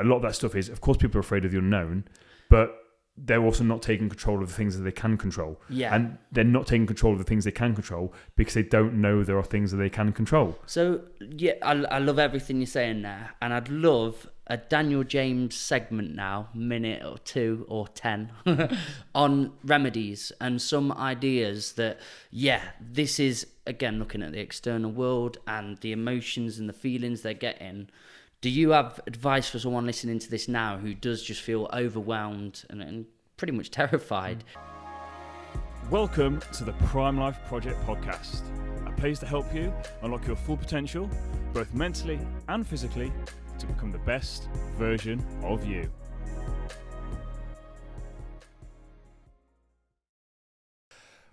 a lot of that stuff is, of course, people are afraid of the unknown, but they're also not taking control of the things that they can control. Yeah. And they're not taking control of the things they can control because they don't know there are things that they can control. So, yeah, I love everything you're saying there. And I'd love a Daniel James segment now, minute or 2 or 10, on remedies and some ideas that, this is, again, looking at the external world and the emotions and the feelings they're getting. Do you have advice for someone listening to this now who does just feel overwhelmed and pretty much terrified? Welcome to the Prime Life Project podcast, a place to help you unlock your full potential, both mentally and physically, to become the best version of you.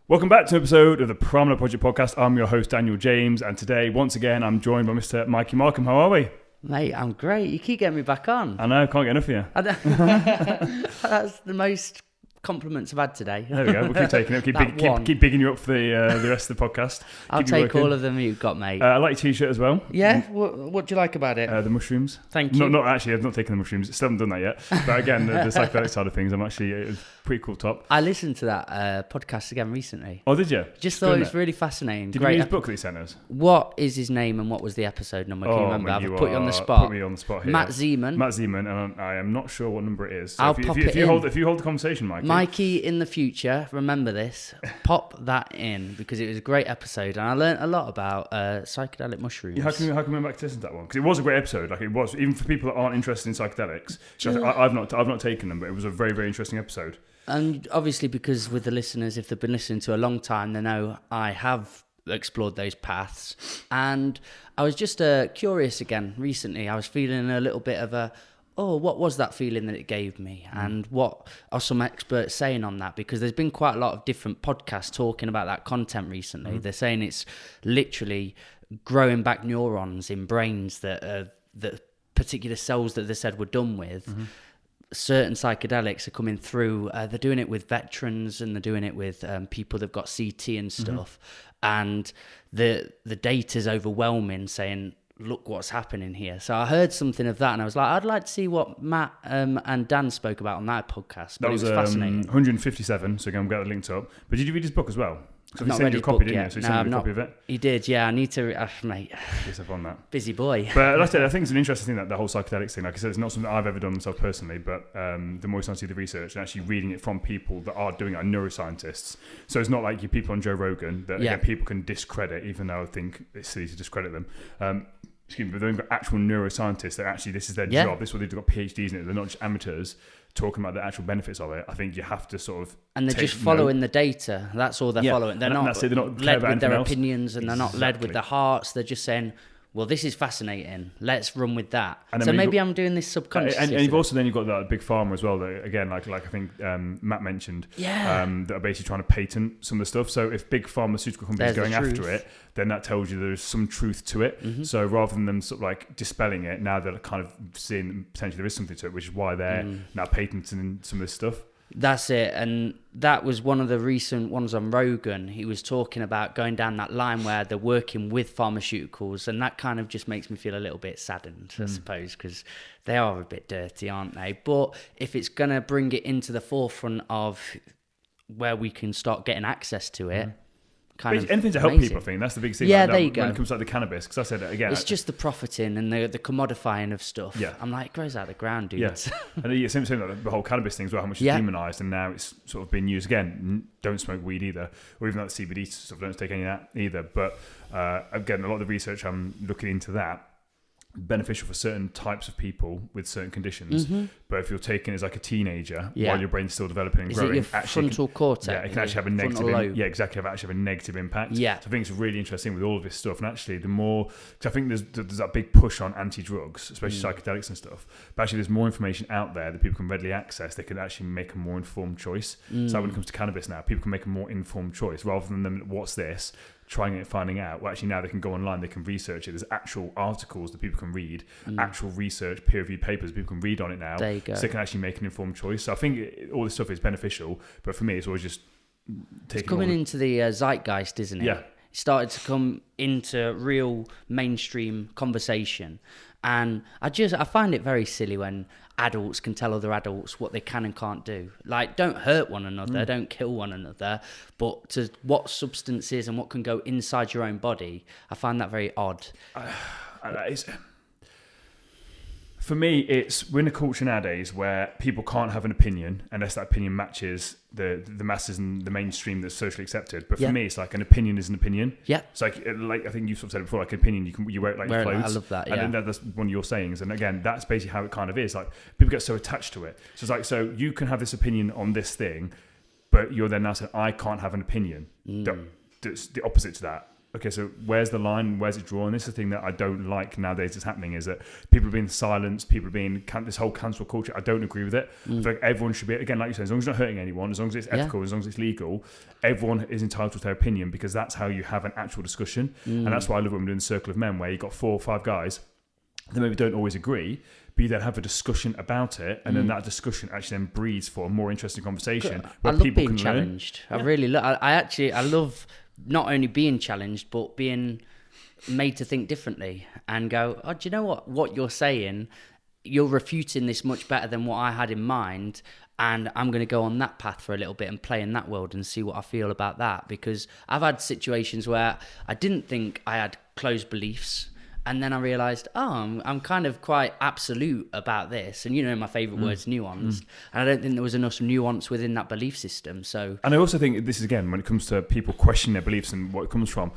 Welcome back to an episode of the Prime Life Project podcast. I'm your host, Daniel James, and today, once again, I'm joined by Mr. Mikey Markham. How are we? Mate, I'm great. You keep getting me back on. I know, can't get enough of you. That's the most compliments I've had today. There we go. We'll keep taking it. Keep bigging you up for the rest of the podcast. I'll take all of them you've got, mate. I like your t-shirt as well. Yeah? What do you like about it? The mushrooms. Thank you. Not actually, I've not taken the mushrooms. Still haven't done that yet. But again, the psychedelic side of things, I'm actually, it's a pretty cool top. I listened to that podcast again recently. Oh, did you? Just thought it was really fascinating. Did you read his book that he sent us? What is his name and what was the episode number? Can you remember? I've put you on the spot. Put me on the spot here. Matt Zeman, and I am not sure what number it is. So I'll if pop you it in. If you hold the conversation, Mikey in the future, remember this. Pop that in because it was a great episode and I learned a lot about psychedelic mushrooms. Yeah, how can we go back to listen to that one? Because it was a great episode. Like it was, even for people that aren't interested in psychedelics. I've not taken them, but it was a very, very interesting episode. And obviously, because with the listeners, if they've been listening to a long time, they know I have explored those paths. And I was just curious again recently. I was feeling a little bit of what was that feeling that it gave me? And what are some experts saying on that? Because there's been quite a lot of different podcasts talking about that content recently. They're saying it's literally growing back neurons in brains that the particular cells that they said were done with. Certain psychedelics are coming through. They're doing it with veterans and they're doing it with people that've got CT and stuff. And the data's overwhelming, saying, look what's happening here. So I heard something of that and I was like, I'd like to see what Matt and Dan spoke about on that podcast. But that was fascinating. 157, so again, we'll get it linked up. But did you read his book as well? Because I've he sent you a copy, didn't you? So he sent you a not, copy of it? He did, yeah. I need to, mate. Yourself on that. Busy boy. But like I said, I think it's an interesting thing, that the whole psychedelics thing. Like I said, it's not something I've ever done myself personally, but the more I see the research and actually reading it from people that are doing it, like neuroscientists. So it's not like you people on Joe Rogan that again, people can discredit, even though I think it's silly to discredit them. Excuse me, but they've got actual neuroscientists that actually this is their job. This is what they've got PhDs in it. They're not just amateurs talking about the actual benefits of it. I think you have to sort of and they're just following the data. That's all they're following. They're not led with their opinions and they're not led with their hearts. They're just saying, well, this is fascinating. Let's run with that. So maybe I'm doing this subconsciously. And you've also got that big pharma as well. That again, like I think Matt mentioned, that are basically trying to patent some of the stuff. So if big pharmaceutical companies are going after it, then that tells you there's some truth to it. So rather than them sort of like dispelling it, now they're kind of seeing potentially there is something to it, which is why they're now patenting some of this stuff. That's it. And that was one of the recent ones on Rogan. He was talking about going down that line where they're working with pharmaceuticals, and that kind of just makes me feel a little bit saddened, I suppose, because they are a bit dirty, aren't they? But if it's going to bring it into the forefront of where we can start getting access to it, anything to help people, I think that's the big thing. Yeah, there you go. When it comes to like the cannabis, because I said it again, it's just the profiting and the commodifying of stuff. Yeah, I'm like, it grows out of the ground, dude. Yeah, and same like the whole cannabis thing as well. How much it's demonized, and now it's sort of being used again. Don't smoke weed either, or even like the CBD stuff. Don't take any of that either. But again, a lot of the research I'm looking into that. Beneficial for certain types of people with certain conditions, but if you're taking as like a teenager while your brain's still developing and growing, it your frontal cortex? Yeah, it can actually have a negative. Have a negative impact. Yeah, so I think it's really interesting with all of this stuff. And actually, the more, because I think there's that big push on anti-drugs, especially psychedelics and stuff. But actually, there's more information out there that people can readily access. They can actually make a more informed choice. So when it comes to cannabis now, people can make a more informed choice rather than them. What's this? Trying it, finding out. Well, actually now they can go online, they can research it. There's actual articles that people can read, actual research, peer-reviewed papers people can read on it now. There you go. So they can actually make an informed choice. So I think all this stuff is beneficial, but for me, it's always just taking. It's coming into the zeitgeist, isn't it? Yeah. It started to come into real mainstream conversation, And I find it very silly when adults can tell other adults what they can and can't do. Like, don't hurt one another, don't kill one another, but to what substances and what can go inside your own body, I find that very odd. For me, we're in a culture nowadays where people can't have an opinion unless that opinion matches the masses and the mainstream that's socially accepted. But for me, it's like an opinion is an opinion. Yeah. It's like I think you've sort of said it before, like an opinion, you wear it like your clothes. I love that, yeah. And that's one of your sayings. And again, that's basically how it kind of is. Like, people get so attached to it. So it's like, so you can have this opinion on this thing, but you're then now saying, I can't have an opinion. That's the opposite to that. Okay, so where's the line? Where's it drawn? This is the thing that I don't like nowadays that's happening, is that people are being silenced, people are being, this whole cancel culture, I don't agree with it. I feel like everyone should be, again, like you said, as long as you're not hurting anyone, as long as it's ethical, as long as it's legal, everyone is entitled to their opinion, because that's how you have an actual discussion. And that's why I love when we're doing the Circle of Men, where you've got 4 or 5 guys that maybe don't always agree, but you then have a discussion about it, and then that discussion actually then breeds for a more interesting conversation where I love people being can challenged. learn. I really love. I love not only being challenged, but being made to think differently and go, oh, do you know what you're saying? You're refuting this much better than what I had in mind. And I'm going to go on that path for a little bit and play in that world and see what I feel about that. Because I've had situations where I didn't think I had closed beliefs. And then I realised, I'm kind of quite absolute about this. And, my favourite word's nuanced. And I don't think there was enough nuance within that belief system. So, and I also think this is, again, when it comes to people questioning their beliefs and what it comes from,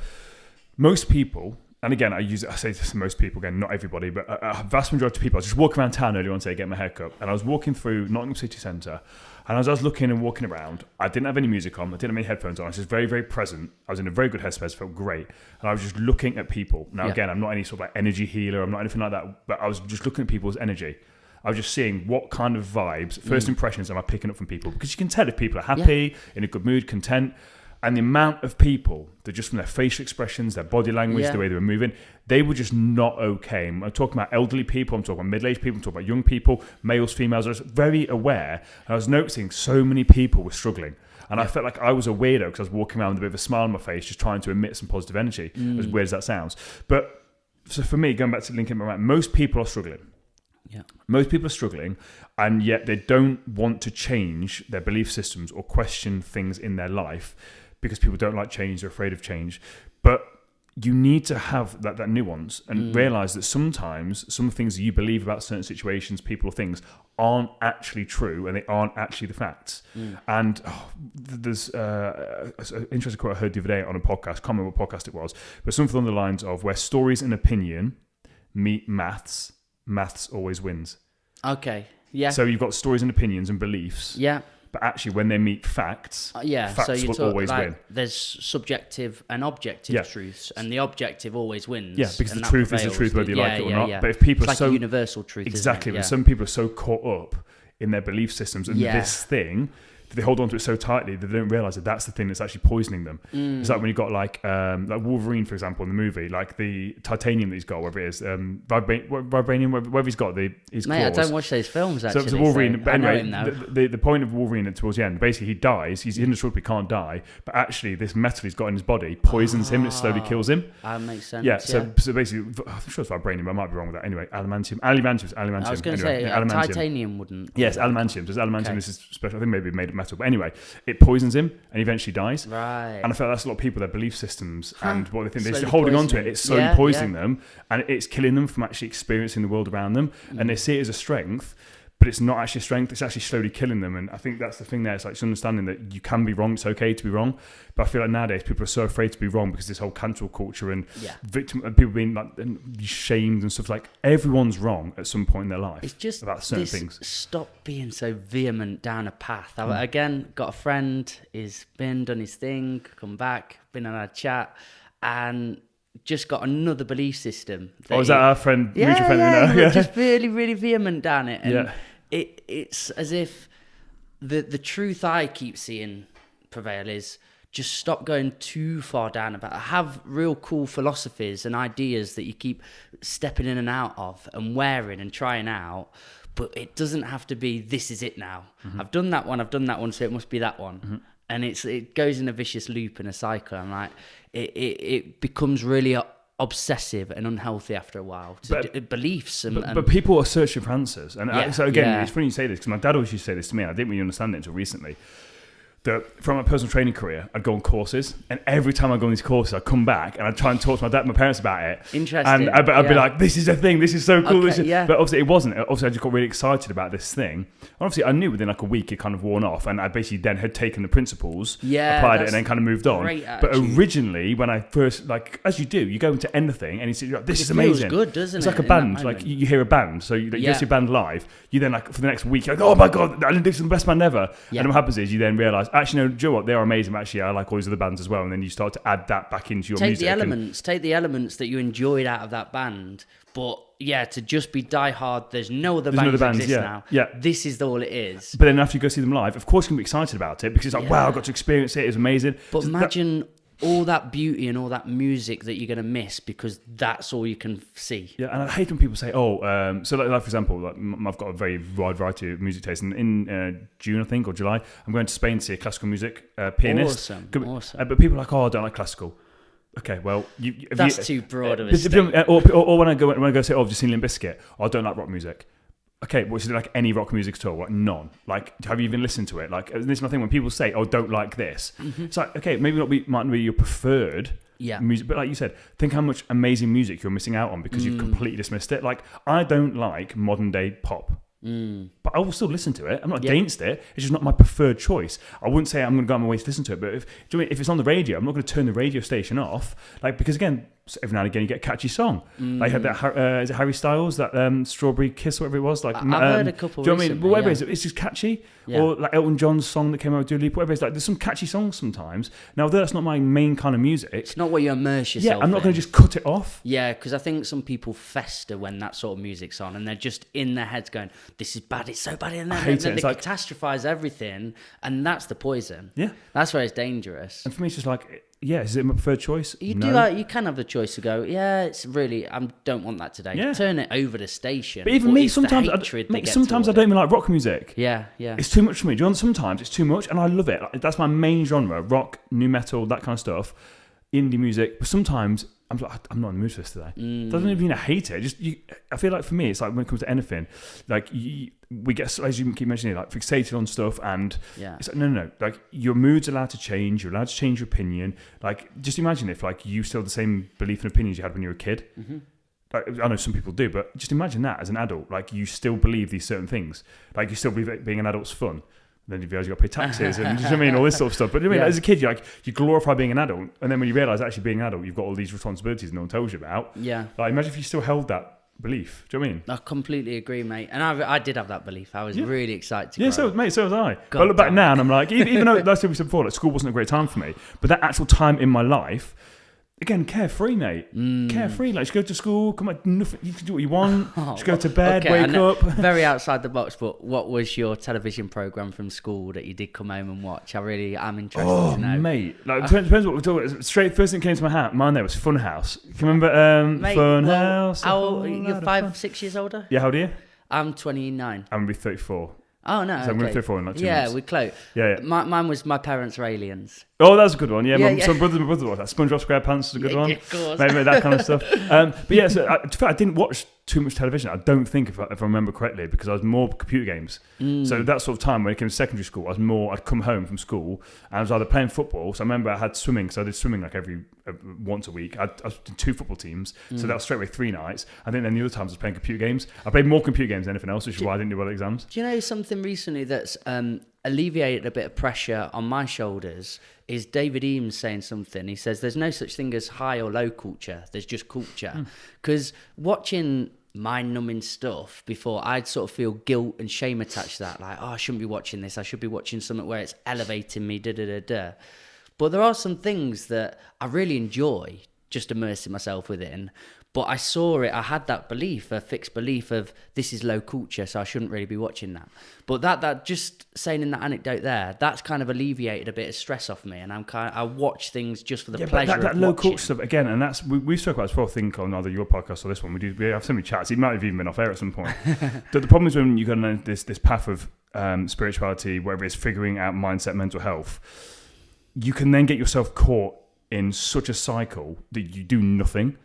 most people, and again, I say this to most people, again, not everybody, but a vast majority of people, I was just walking around town earlier on today, getting my hair cut, and I was walking through Nottingham City Centre, and as I was looking and walking around, I didn't have any music on, I didn't have any headphones on, I was just very, very present, I was in a very good headspace, felt great, and I was just looking at people. Now, again, I'm not any sort of like energy healer, I'm not anything like that, but I was just looking at people's energy. I was just seeing what kind of vibes, first impressions am I picking up from people, because you can tell if people are happy, in a good mood, content. And the amount of people that just from their facial expressions, their body language, the way they were moving, they were just not okay. I'm talking about elderly people, I'm talking about middle-aged people, I'm talking about young people, males, females. I was very aware. And I was noticing so many people were struggling. And I felt like I was a weirdo because I was walking around with a bit of a smile on my face, just trying to emit some positive energy, as weird as that sounds. But so for me, going back to linking my mind, most people are struggling. Yeah. Most people are struggling, and yet they don't want to change their belief systems or question things in their life, because people don't like change, they're afraid of change. But you need to have that nuance and realise that sometimes some things you believe about certain situations, people or things aren't actually true, and they aren't actually the facts. And there's an interesting quote I heard the other day on a podcast, I can't remember what podcast it was, but something along the lines of, where stories and opinion meet maths always wins. Okay, yeah. So you've got stories and opinions and beliefs. Yeah. But actually, when they meet facts, facts so will always win. There's subjective and objective truths, and the objective always wins. Yeah, because the truth is the truth, whether you like it or not. Yeah. But if people it's are like so a universal truth, exactly, isn't it? but some people are so caught up in their belief systems and this thing, that they hold on to it so tightly that they don't realise that that's the thing that's actually poisoning them. It's like when you've got like Wolverine, for example, in the movie, like the titanium that he's got, whatever it is, vibranium, whatever he's got, his claws. I don't watch those films, actually. So Wolverine, but anyway, I know him, the point of Wolverine towards the end, basically he dies, he's indestructible, he can't die, but actually this metal he's got in his body poisons him and it slowly kills him. That makes sense. Yeah, so basically, I'm sure it's vibranium, I might be wrong with that. Anyway, adamantium. I was going to say, titanium wouldn't. Yes, adamantium. There's adamantium, this is special, I think maybe made of metal, but anyway, it poisons him and he eventually dies. Right. And I feel that's a lot of people, their belief systems and what they think, they're holding on to it, it's slowly poisoning them, and it's killing them from actually experiencing the world around them. And they see it as a strength, but it's not actually a strength, it's actually slowly killing them. And I think that's the thing there, it's like understanding that you can be wrong, it's okay to be wrong. But I feel like nowadays people are so afraid to be wrong because this whole cancel culture and victim and people being like shamed and stuff, like everyone's wrong at some point in their life. It's just about certain things. Stop being so vehement down a path. I, again, got a friend, he's been, done his thing, come back, been on a chat, and just got another belief system. Is that our friend, mutual friend? Yeah, just really, really vehement down it. And it's as if the truth I keep seeing prevail is just stop going too far down about it. Have real cool philosophies and ideas that you keep stepping in and out of and wearing and trying out. But it doesn't have to be, this is it now. I've done that one, so it must be that one. And it goes in a vicious loop and a cycle. And like it becomes really obsessive and unhealthy after a while to beliefs but people are searching for answers, and so again, it's funny you say this because my dad always used to say this to me. I didn't really understand it until recently. That from my personal training career, I'd go on courses, and every time I go on these courses, I'd come back and I'd try and talk to my parents about it. Interesting. And I'd be like, "This is a thing. This is so cool." Okay, But obviously, it wasn't. Obviously, I just got really excited about this thing. And obviously, I knew within like a week it kind of worn off, and I basically then had taken the principles, applied it, and then kind of moved on. But originally, when I first, like, as you do, you go into anything and you see, like, "This is amazing." It feels good, doesn't it? It's like a band. Like you hear a band, so you go see a band live. You then like for the next week, you're like, "Oh my god, I did this is the best band ever." And what happens is you then realise, actually, no, do you know what? They are amazing. Actually, I like all these other bands as well. And then you start to add that back into your music. Take the elements that you enjoyed out of that band. But yeah, to just be die hard, there's no other bands exist now. Yeah. This is all it is. But then after you go see them live, of course you can be excited about it because it's like, wow, I got to experience it. It was amazing. But imagine all that beauty and all that music that you're going to miss because that's all you can see. Yeah, and I hate when people say, so like for example, like, I've got a very wide variety of music taste. And in June, I think, or July, I'm going to Spain to see a classical music pianist. Awesome. But people are like, I don't like classical. Okay, well, that's too broad of a statement. Or when I go say, I've just seen Limp Bizkit, or I don't like rock music. Okay, well, is it like any rock music at all? Like, none. Like, have you even listened to it? Like, this is my thing. When people say, don't like this, it's like, okay, maybe might not be your preferred music, but like you said, think how much amazing music you're missing out on because you've completely dismissed it. Like, I don't like modern day pop. But I will still listen to it. I'm not against it. It's just not my preferred choice. I wouldn't say I'm going to go on my way to listen to it. But if it's on the radio, I'm not going to turn the radio station off. Like, because again, every now and again you get a catchy song. Like had that is it Harry Styles, that Strawberry Kiss, whatever it was. Like I've heard a couple. Do you know what I mean? But whatever it is, yeah. it's just catchy. Yeah. Or like Elton John's song that came out with Dua Lipa, whatever it is. Like, there's some catchy songs sometimes. Now, although that's not my main kind of music, it's not what you immerse yourself. Yeah, I'm not going to just cut it off. Yeah, because I think some people fester when that sort of music's on, and they're just in their heads going, "This is bad. It's so bad." And then they catastrophize everything, and that's the poison. Yeah, that's where it's dangerous. And for me, it's just like, yeah, is it my preferred choice? You do that. You can have the choice to go, yeah, it's really, I don't want that today. Yeah. Turn it over the station. But even me, sometimes I don't even like rock music. Yeah. It's too much for me. Do you know, sometimes it's too much, and I love it. Like, that's my main genre: rock, new metal, that kind of stuff, indie music. But sometimes I'm like, I'm not in the mood for this today. Doesn't even mean I hate it. I feel like for me, it's like when it comes to anything, like we get, as you keep mentioning, like fixated on stuff, and it's like no. Like, your mood's allowed to change. You're allowed to change your opinion. Like, just imagine if like you still have the same belief and opinions you had when you were a kid. Mm-hmm. Like, I know some people do, but just imagine that as an adult, like you still believe these certain things. Like, you still believe that being an adult's fun. Then you realise you've got to pay taxes and you know what I mean, all this sort of stuff. But I mean, as a kid, you glorify being an adult, and then when you realise actually being an adult, you've got all these responsibilities no one tells you about. Yeah. Like, imagine if you still held that belief. Do you know what I mean? I completely agree, mate. And I did have that belief. I was really excited to grow. So was I. But I look back now and I'm like, even though, that's what we said before, like, school wasn't a great time for me, but that actual time in my life, again, carefree, mate. Carefree. Like, just go to school, come on, nothing, you can do what you want. Just go to bed, wake up. Very outside the box, but what was your television programme from school that you did come home and watch? I'm interested to know. Mate. Like, depends what we're talking about. Straight, first thing that came to my mind there was Funhouse. Can you remember Funhouse? You're 5-6 years older? Yeah, how old are you? I'm 29. I'm going to be 34. Oh, no. So I'm going to be 34 in like 2 months. Yeah, we're close. Yeah. Mine was My Parents Are Aliens. Oh, that's a good one. Yeah, my brother watched that. SpongeBob SquarePants is a good one. Yeah, of course. Maybe that kind of stuff. But yeah, so I didn't watch too much television. I don't think, if I remember correctly, because I was more computer games. So that sort of time when it came to secondary school, I'd come home from school and I was either playing football. So I remember I had swimming, so I did swimming like once a week. I was in 2 football teams, so that was straight away 3 nights. I think then the other times I was playing computer games. I played more computer games than anything else, which is why I didn't do well at exams. Do you know something recently that's alleviated a bit of pressure on my shoulders? Is David Eames saying something. He says there's no such thing as high or low culture, there's just culture. Because watching mind-numbing stuff before, I'd sort of feel guilt and shame attached to that, like, I shouldn't be watching this, I should be watching something where it's elevating me, But there are some things that I really enjoy just immersing myself within. But I saw it, I had that belief, a fixed belief of this is low culture, so I shouldn't really be watching that. But that just saying in that anecdote there, that's kind of alleviated a bit of stress off me, and I watch things just for the pleasure of watching. That low culture stuff, again, and that's, we've spoken about this before, I think, on either your podcast or this one, we have so many chats, it might have even been off air at some point. The problem is when you go on this path of spirituality, whether it's figuring out mindset, mental health, you can then get yourself caught in such a cycle that you do nothing.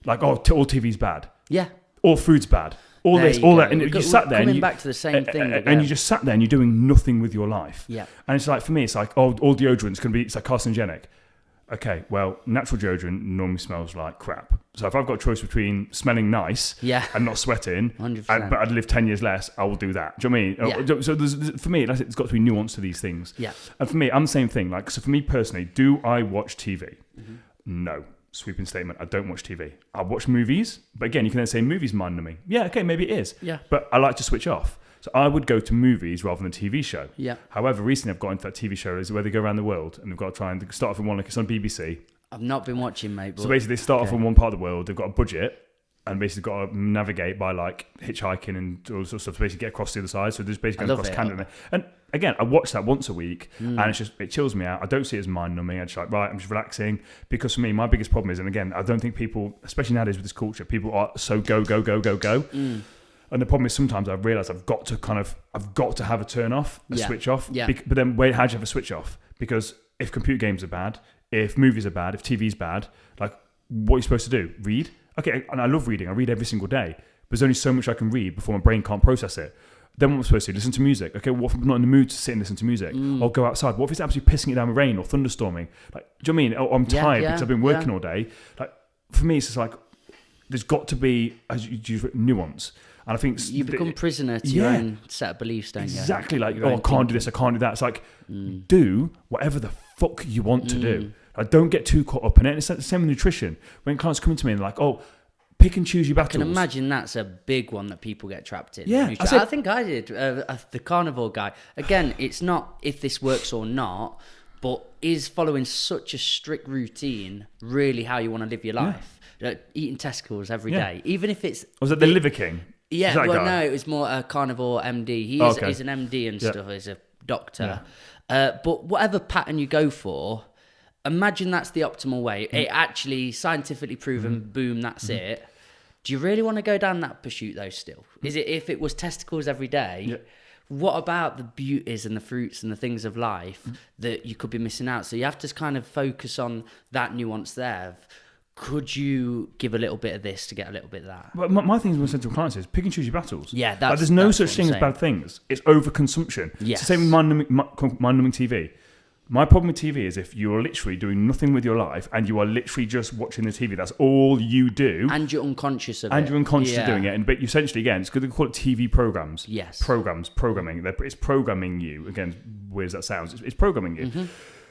Like, all TV's bad. Yeah. All food's bad. All There this, you all go. that. And We're you sat there. coming And you, back to the same thing. and you just sat there and you're doing nothing with your life. Yeah. And it's like, for me, it's like, all deodorants can be, it's like carcinogenic. Okay, well, natural deodorant normally smells like crap. So if I've got a choice between smelling nice and not sweating, 100%. but I'd live 10 years less, I will do that. Do you know what I mean? Yeah. So for me, it's got to be nuance to these things. Yeah. And for me, I'm the same thing. Like, so for me personally, do I watch TV? No. Sweeping statement. I don't watch TV. I watch movies. But again, you can then say movies mind-numbing. Yeah, okay, maybe it is. Yeah. But I like to switch off. So I would go to movies rather than a TV show. Yeah. However, recently I've got into that TV show is where they go around the world and they've got to try and start off in one, like it's on BBC. I've not been watching, mate. So basically, they start off in one part of the world. They've got a budget, and basically got to navigate by like hitchhiking and all sorts of stuff to basically get across the other side. So there's basically going across Canada. And again, I watch that once a week, and it chills me out. I don't see it as mind numbing. I just like, right, I'm just relaxing, because for me, my biggest problem is, and again, I don't think people, especially nowadays with this culture, people are so go. And the problem is sometimes I realise I've got to have a turn off, a switch off. Yeah. But then wait, how do you have a switch off? Because if computer games are bad, if movies are bad, if TV's bad, like, what are you supposed to do? Read? Okay, and I love reading. I read every single day. But there's only so much I can read before my brain can't process it. Then what am I supposed to do? Listen to music. Okay, what if I'm not in the mood to sit and listen to music? Or go outside? What if it's absolutely pissing it down with rain or thunderstorming? Like, do you know what I mean? Or I'm tired because I've been working all day. Like, for me, it's just like, there's got to be, as you nuance. And I think you become prisoner to your own set of beliefs, don't you? Exactly. Like, I can't do this, I can't do that. It's like, do whatever the fuck you want to do. Like, don't get too caught up in it. It's the same with nutrition. When clients come to me and they're like, oh, pick and choose your battles. I can imagine that's a big one that people get trapped in. Yeah. I think I did. The carnivore guy. Again, it's not if this works or not, but is following such a strict routine really how you want to live your life? Eating testicles every day, even if it's... Was that the Liver King? Yeah, well, no, it was more a carnivore MD. He's an MD and stuff. He's a doctor. But whatever pattern you go for, imagine that's the optimal way. It actually scientifically proven, boom, that's it. Do you really want to go down that pursuit, though, still? Is it, if it was testicles every day, what about the beauties and the fruits and the things of life that you could be missing out? So you have to kind of focus on that nuance there. Could you give a little bit of this to get a little bit of that? But my thing with central clients is pick and choose your battles. Yeah, like, there's no such thing as bad things. It's overconsumption. Yes. It's the same with mind-numbing TV. My problem with TV is if you're literally doing nothing with your life and you are literally just watching the TV, that's all you do. And you're unconscious of it. And you're unconscious of doing it. But you essentially, again, it's good to call it TV programs. Yes. Programming. It's programming you. Again, weird as that sounds, it's programming you.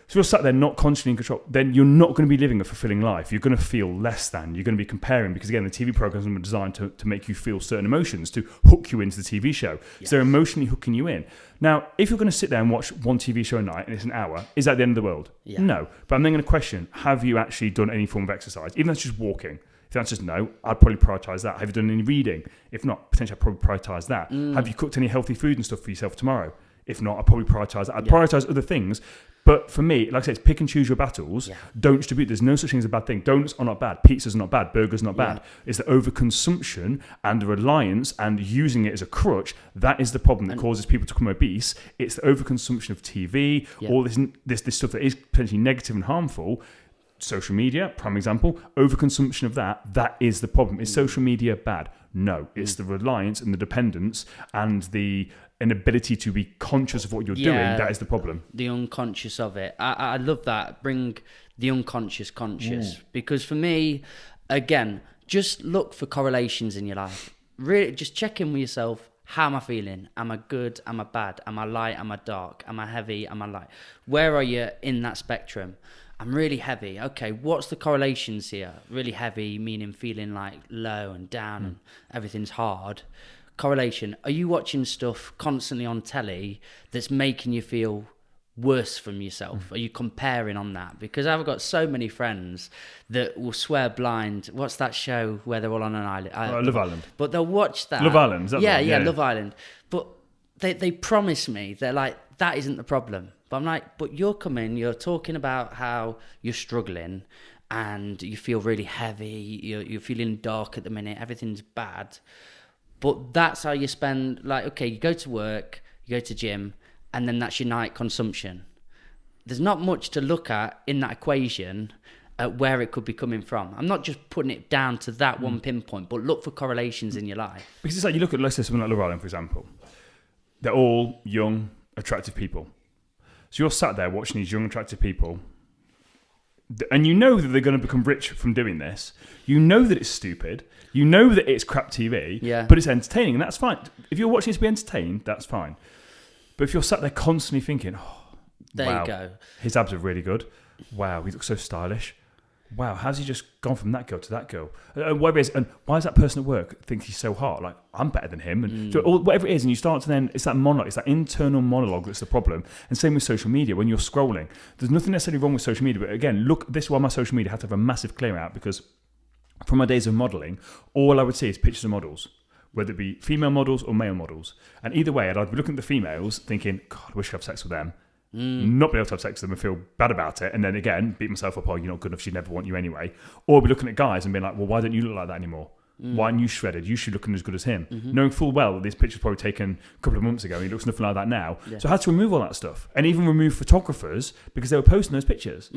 So you're sat there not consciously in control, then you're not going to be living a fulfilling life. You're going to feel less than. You're going to be comparing, because again, the TV programs are designed to make you feel certain emotions, to hook you into the TV show. Yes. So they're emotionally hooking you in. Now, if you're going to sit there and watch one TV show a night and it's an hour, is that the end of the world? Yeah. No. But I'm then going to question, have you actually done any form of exercise? Even if that's just walking. If that's just no, I'd probably prioritise that. Have you done any reading? If not, potentially I'd probably prioritise that. Have you cooked any healthy food and stuff for yourself tomorrow? If not, I'd probably prioritise that. I'd prioritise other things. But for me, like I said, it's pick and choose your battles. Yeah. Don't distribute. There's no such thing as a bad thing. Donuts are not bad. Pizzas are not bad. Burgers are not bad. It's the overconsumption and the reliance and using it as a crutch. That is the problem that causes people to become obese. It's the overconsumption of TV, all this stuff that is potentially negative and harmful. Social media, prime example, overconsumption of that is the problem. Is social media bad? No. It's the reliance and the dependence and the inability to be conscious of what you're doing. That is the problem. The unconscious of it. I love that. Bring the unconscious conscious. Because for me, again, just look for correlations in your life. Really, just check in with yourself. How am I feeling? Am I good? Am I bad? Am I light? Am I dark? Am I heavy? Am I light? Where are you in that spectrum? I'm really heavy. Okay, what's the correlations here? Really heavy, meaning feeling like low and down and everything's hard. Correlation. Are you watching stuff constantly on telly that's making you feel worse from yourself? Are you comparing on that? Because I've got so many friends that will swear blind. What's that show where they're all on an island? Love Island. But they'll watch that. Love Island, is that yeah, right? Yeah, Love Island. But they promise me, they're like, that isn't the problem. But I'm like, but you're talking about how you're struggling and you feel really heavy, you're feeling dark at the minute, everything's bad. But that's how you spend, like, okay, you go to work, you go to gym, and then that's your night consumption. There's not much to look at in that equation at where it could be coming from. I'm not just putting it down to that one pinpoint, but look for correlations in your life. Because it's like you look at, let's say, someone like Love Island, for example. They're all young, attractive people. So you're sat there watching these young, attractive people, and you know that they're going to become rich from doing this. You know that it's stupid. You know that it's crap TV, but it's entertaining, and that's fine. If you're watching it to be entertained, that's fine. But if you're sat there constantly thinking, there you go. His abs are really good. Wow, he looks so stylish. Wow, how's he just gone from that girl to that girl? And why is that person at work thinks he's so hot? Like, I'm better than him. And so, whatever it is, and you start to then, it's that monologue, it's that internal monologue that's the problem. And same with social media, when you're scrolling. There's nothing necessarily wrong with social media, but again, look, this is why my social media had to have a massive clear out, because from my days of modelling, all I would see is pictures of models, whether it be female models or male models. And either way, I'd be looking at the females thinking, God, I wish I could have sex with them. Not be able to have sex with them and feel bad about it, and then again beat myself up, you're not good enough, she'd never want you anyway. Or be looking at guys and being like, well, why don't you look like that anymore? Why aren't you shredded? You should look as good as him. Knowing full well that this picture's probably taken a couple of months ago and he looks nothing like that now. So I had to remove all that stuff, and even remove photographers because they were posting those pictures.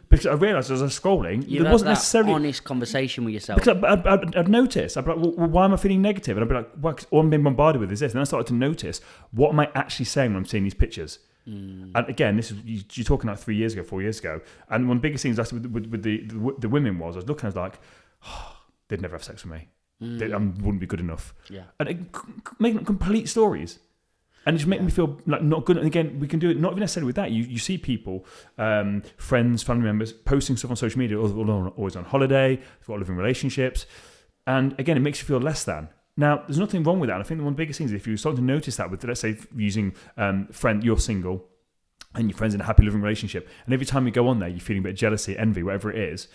Because I realised as I was scrolling, there wasn't necessarily honest conversation with yourself. Because I'd notice, I'd be like, well, why am I feeling negative? And I'd be like, well, all I'm being bombarded with is this. And I started to notice, what am I actually saying when I'm seeing these pictures? And again, this is you're talking like 3 years ago, 4 years ago. And one of the biggest things with the women was, I was looking, I was like, they'd never have sex with me. They wouldn't be good enough. And making up complete stories. And it just made me feel like not good. And again, we can do it not even necessarily with that. You see people, friends, family members, posting stuff on social media, always on holiday, they've got living relationships. And again, it makes you feel less than. Now, there's nothing wrong with that. And I think one of the biggest things is if you start to notice that with, let's say, using you're single and your friend's in a happy living relationship, and every time you go on there, you're feeling a bit of jealousy, envy, whatever it is,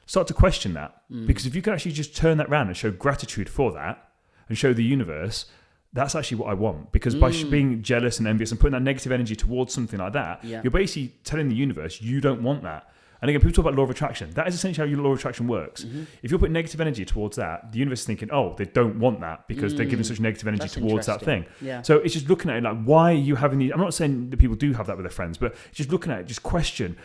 start to question that. Because if you can actually just turn that around and show gratitude for that and show the universe, that's actually what I want. Because by being jealous and envious and putting that negative energy towards something like that, you're basically telling the universe you don't want that. And again, people talk about law of attraction. That is essentially how your law of attraction works. If you're putting negative energy towards that, the universe is thinking, they don't want that because they're giving such negative energy towards that thing. So it's just looking at it like, why are you having these? I'm not saying that people do have that with their friends, but just looking at it, just question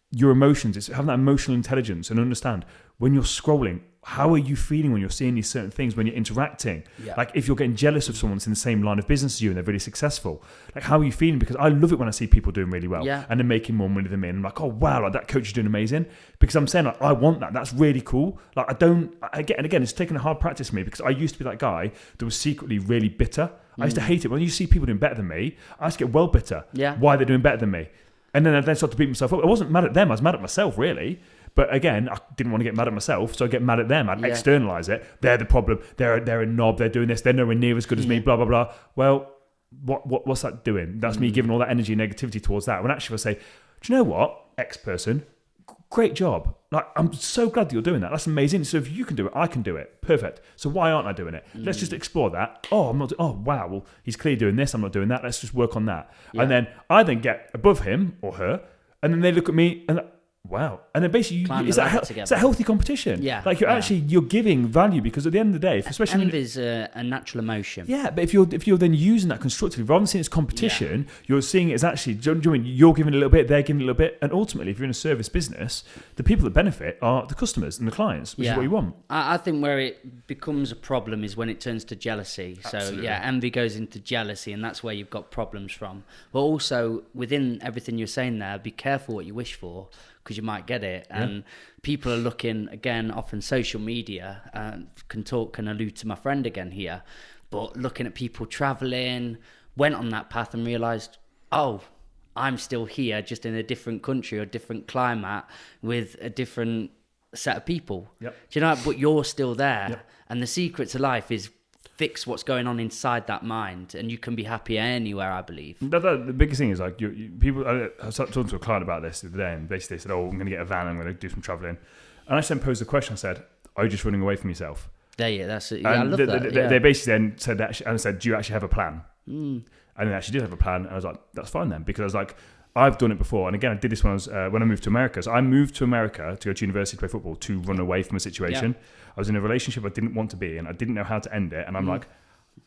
your emotions. It's having that emotional intelligence and understand when you're scrolling, how are you feeling when you're seeing these certain things, when you're interacting? Like if you're getting jealous of someone that's in the same line of business as you and they're really successful, like how are you feeling? Because I love it when I see people doing really well and they're making more money than me. And I'm like, oh wow, like that coach is doing amazing. Because I'm saying like, I want that. That's really cool. Like and again, it's taken a hard practice for me because I used to be that guy that was secretly really bitter. I used to hate it. When you see people doing better than me, I used to get well bitter. Why they're doing better than me. And then I started to beat myself up. I wasn't mad at them. I was mad at myself, really. But again, I didn't want to get mad at myself, so I get mad at them. I'd externalise it. They're the problem. They're a knob. They're doing this. They're nowhere near as good as me, blah, blah, blah. Well, what's that doing? That's me giving all that energy and negativity towards that. When actually I say, do you know what, X person, great job. Like, I'm so glad that you're doing that. That's amazing. So if you can do it, I can do it. Perfect. So why aren't I doing it? Let's just explore that. I'm not. Oh, wow. Well, he's clearly doing this. I'm not doing that. Let's just work on that. And then I then get above him or her, and then they look at me and wow. And then basically, it's a healthy competition. Like you're giving value because at the end of the day, especially envy is a natural emotion. Yeah, but if you're then using that constructively, rather than seeing it as competition, you're seeing it as actually, do you know what I mean? You're giving a little bit, they're giving a little bit, and ultimately, if you're in a service business, the people that benefit are the customers and the clients, which is what you want. I think where it becomes a problem is when it turns to jealousy. Absolutely. So envy goes into jealousy, and that's where you've got problems from. But also within everything you're saying there, be careful what you wish for, because you might get it. And people are looking, again, often social media, can allude to my friend again here, but looking at people traveling, went on that path and realised, I'm still here, just in a different country or different climate with a different set of people. Do you know, but you're still there. And the secret to life is fix what's going on inside that mind, and you can be happy anywhere, I believe. The biggest thing is like people. I was talking to a client about this the other day, and basically they said, I'm going to get a van, I'm going to do some travelling. And I then posed the question, I said, are you just running away from yourself? That's it. I love that. They basically then said that, and I said, do you actually have a plan? And they actually did have a plan, and I was like, that's fine then, because I was like, I've done it before. And again, I did this when I moved to America. So I moved to America to go to university to play football, to run away from a situation. I was in a relationship I didn't want to be in. I didn't know how to end it. And I'm like,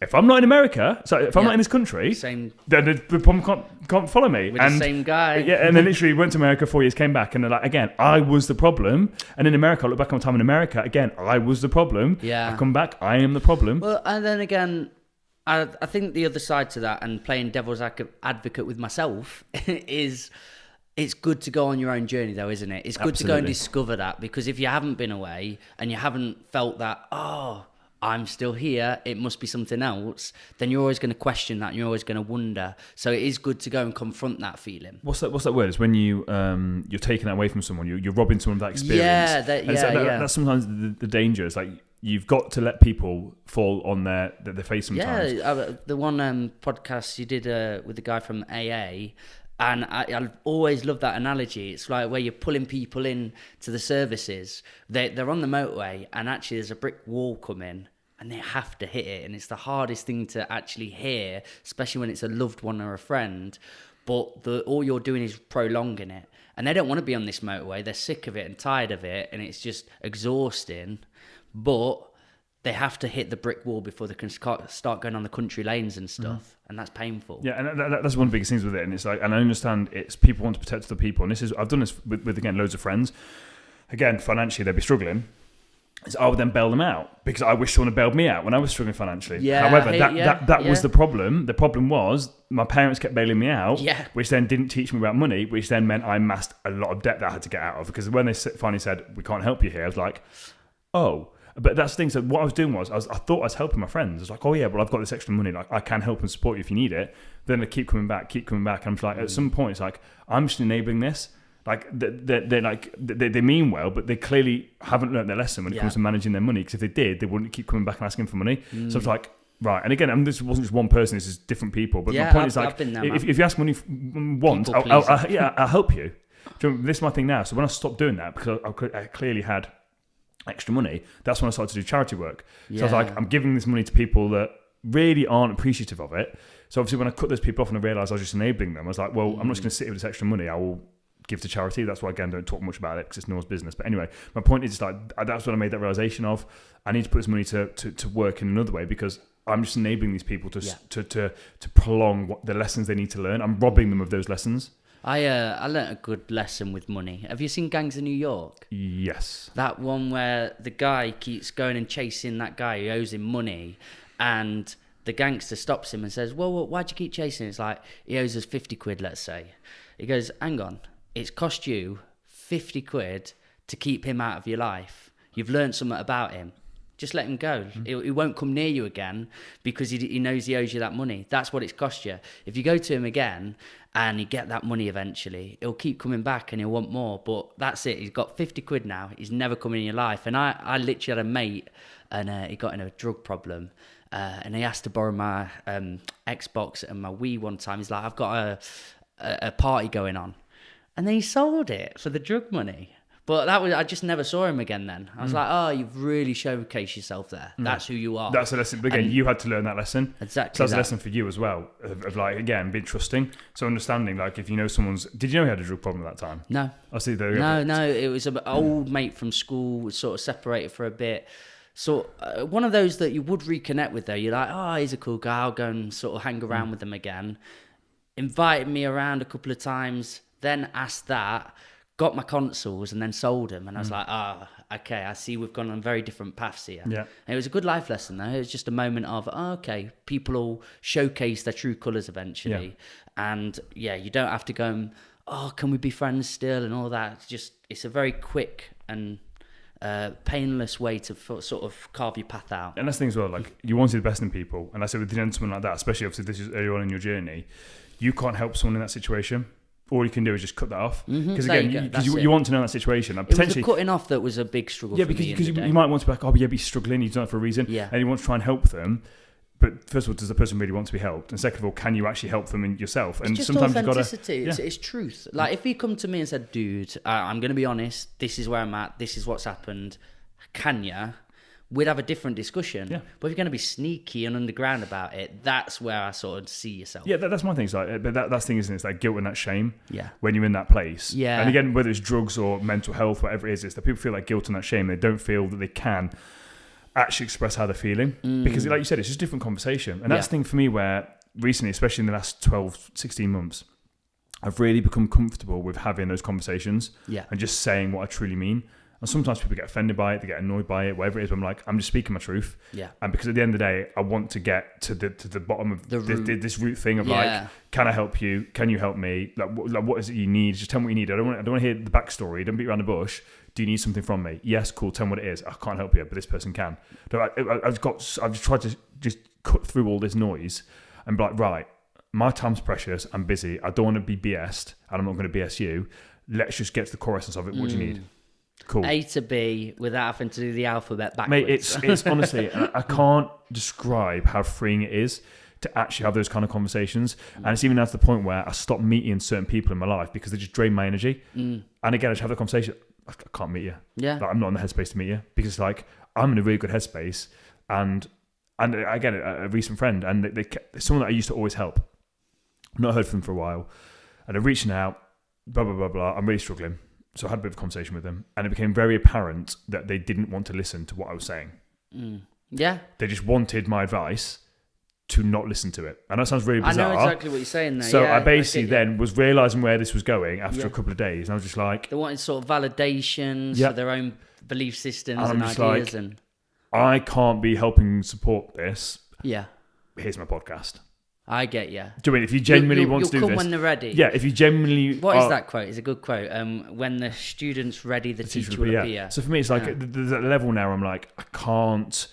if I'm not in America, so if I'm not in this country, same, then the problem can't follow me. with the same guy. Yeah, and then literally went to America 4 years, came back, and they're like, again, I was the problem. And in America, I look back on my time in America, again, I was the problem. Yeah. I come back, I am the problem. Well, and then again, I think the other side to that, and playing devil's advocate with myself, is it's good to go on your own journey, though, isn't it? It's good to go and discover that, because if you haven't been away and you haven't felt that, I'm still here, it must be something else, then you're always going to question that and you're always going to wonder. So it is good to go and confront that feeling. What's that word? It's when you're taking that away from someone, you're robbing someone of that experience. Yeah, that's sometimes the danger. It's like you've got to let people fall on their face sometimes. Yeah, the one podcast you did with the guy from AA, and I always love that analogy. It's like where you're pulling people in to the services. They're on the motorway, and actually there's a brick wall coming, and they have to hit it. And it's the hardest thing to actually hear, especially when it's a loved one or a friend. But all you're doing is prolonging it. And they don't want to be on this motorway. They're sick of it and tired of it, and it's just exhausting. But they have to hit the brick wall before they can start going on the country lanes and stuff, and that's painful. Yeah, and that's one of the biggest things with it. And it's like, and I understand it's people want to protect other people, and this is I've done this with again loads of friends. Again, financially they'd be struggling. So I would then bail them out because I wish someone had bailed me out when I was struggling financially. Yeah, however, that was the problem. The problem was my parents kept bailing me out, which then didn't teach me about money, which then meant I amassed a lot of debt that I had to get out of. Because when they finally said we can't help you here, I was like, oh. But that's the thing. So what I was doing was I thought I was helping my friends. I was like, oh yeah, well I've got this extra money. Like I can help and support you if you need it. Then they keep coming back. And I'm just like, at some point, it's like I'm just enabling this. Like they mean well, but they clearly haven't learned their lesson when it comes to managing their money. Because if they did, they wouldn't keep coming back and asking for money. So it's like, right. And again, this wasn't just one person. This is different people. But my point is like, if you ask money once, I'll help you. This is my thing now. So when I stopped doing that, because I clearly had extra money, that's when I started to do charity work. So I was like, I'm giving this money to people that really aren't appreciative of it. So obviously when I cut those people off and I realised I was just enabling them, I was like, well, I'm not just going to sit here with this extra money. I will give to charity. That's why, again, don't talk much about it because it's no one's business. But anyway, my point is just like, that's when I made that realisation of I need to put this money to work in another way, because I'm just enabling these people to prolong the lessons they need to learn. I'm robbing them of those lessons. I learnt a good lesson with money. Have you seen Gangs of New York? Yes. That one where the guy keeps going and chasing that guy who owes him money, and the gangster stops him and says, well, why'd you keep chasing? It's like, he owes us 50 quid, let's say. He goes, hang on, it's cost you 50 quid to keep him out of your life. You've learned something about him. Just let him go. He won't come near you again because he knows he owes you that money. That's what it's cost you. If you go to him again and you get that money eventually, he'll keep coming back and he'll want more. But that's it. He's got 50 quid now. He's never coming in your life. And I literally had a mate, and he got in a drug problem. And he asked to borrow my Xbox and my Wii one time. He's like, I've got a party going on. And then he sold it for the drug money. But I just never saw him again then. I was like, oh, you've really showcased yourself there. That's who you are. That's a lesson. Again, you had to learn that lesson. Exactly. So that's a lesson for you as well, of like, again, being trusting. So understanding, like, if you know someone's... Did you know he had a drug problem at that time? No. I see. No. It was an old mate from school, sort of separated for a bit. So one of those that you would reconnect with, though. You're like, oh, he's a cool guy. I'll go and sort of hang around with him again. Invited me around a couple of times, then asked that... got my consoles and then sold them, and I was like, okay, I see we've gone on very different paths here. Yeah. And it was a good life lesson though. It was just a moment of, okay, people will showcase their true colours eventually. And you don't have to go and, can we be friends still and all that. It's a very quick and painless way to sort of carve your path out. And that's the thing as well, like, you want to see the best in people, and I said with the gentleman like that, especially obviously this is early on in your journey, you can't help someone in that situation. All you can do is just cut that off. Because again, you want to know that situation. And potentially, it was the cutting off that was a big struggle for me. Because you might want to be like, oh, but he's struggling, he's done it for a reason. Yeah. And you want to try and help them. But first of all, does the person really want to be helped? And second of all, can you actually help them in yourself? And it's just sometimes authenticity. You've got to... It's truth. Like, if you come to me and said, dude, I'm going to be honest, this is where I'm at, this is what's happened, can ya? We'd have a different discussion. Yeah. But if you're going to be sneaky and underground about it, that's where I sort of see yourself. Yeah, that's my thing. It's like, but that's the thing, isn't it? It's like guilt and that shame. Yeah. When you're in that place. Yeah. And again, whether it's drugs or mental health, whatever it is, it's that people feel like guilt and that shame. They don't feel that they can actually express how they're feeling. Because like you said, it's just a different conversation. And that's the thing for me where recently, especially in the last 12, 16 months, I've really become comfortable with having those conversations and just saying what I truly mean. And sometimes people get offended by it, they get annoyed by it, whatever it is. But I'm like, I'm just speaking my truth. Yeah. And because at the end of the day, I want to get to the bottom of this root thing of like, can I help you? Can you help me? Like what is it you need? Just tell me what you need. I don't want to hear the backstory. Don't beat around the bush. Do you need something from me? Yes, cool. Tell me what it is. I can't help you, but this person can. So I've just tried to just cut through all this noise and be like, right, my time's precious. I'm busy. I don't want to be BS'd, and I'm not going to BS you. Let's just get to the core essence of it. What do you need? Cool. A to B without having to do the alphabet backwards. Mate, it's honestly, I can't describe how freeing it is to actually have those kind of conversations. And it's even now to the point where I stop meeting certain people in my life because they just drain my energy. And again, I just have the conversation. I can't meet you. Yeah. Like, I'm not in the headspace to meet you because like I'm in a really good headspace. And again, a recent friend, and someone that I used to always help. I've not heard from them for a while. And they're reaching out, blah, blah, blah, blah. I'm really struggling. So I had a bit of a conversation with them, and it became very apparent that they didn't want to listen to what I was saying. Yeah. They just wanted my advice to not listen to it. And that sounds really bizarre. I know exactly what you're saying there. So I basically then was realising where this was going after a couple of days, and I was just like... They wanted sort of validations for their own belief systems and ideas. Like, and I can't be helping support this. Yeah. Here's my podcast. I get you. Do you know what I mean? If you genuinely want to do you'll this... come when they're ready. Yeah, if you genuinely... What is that quote? It's a good quote. When the student's ready, the teacher will appear. So for me, it's like there's that level now where I'm like, I can't...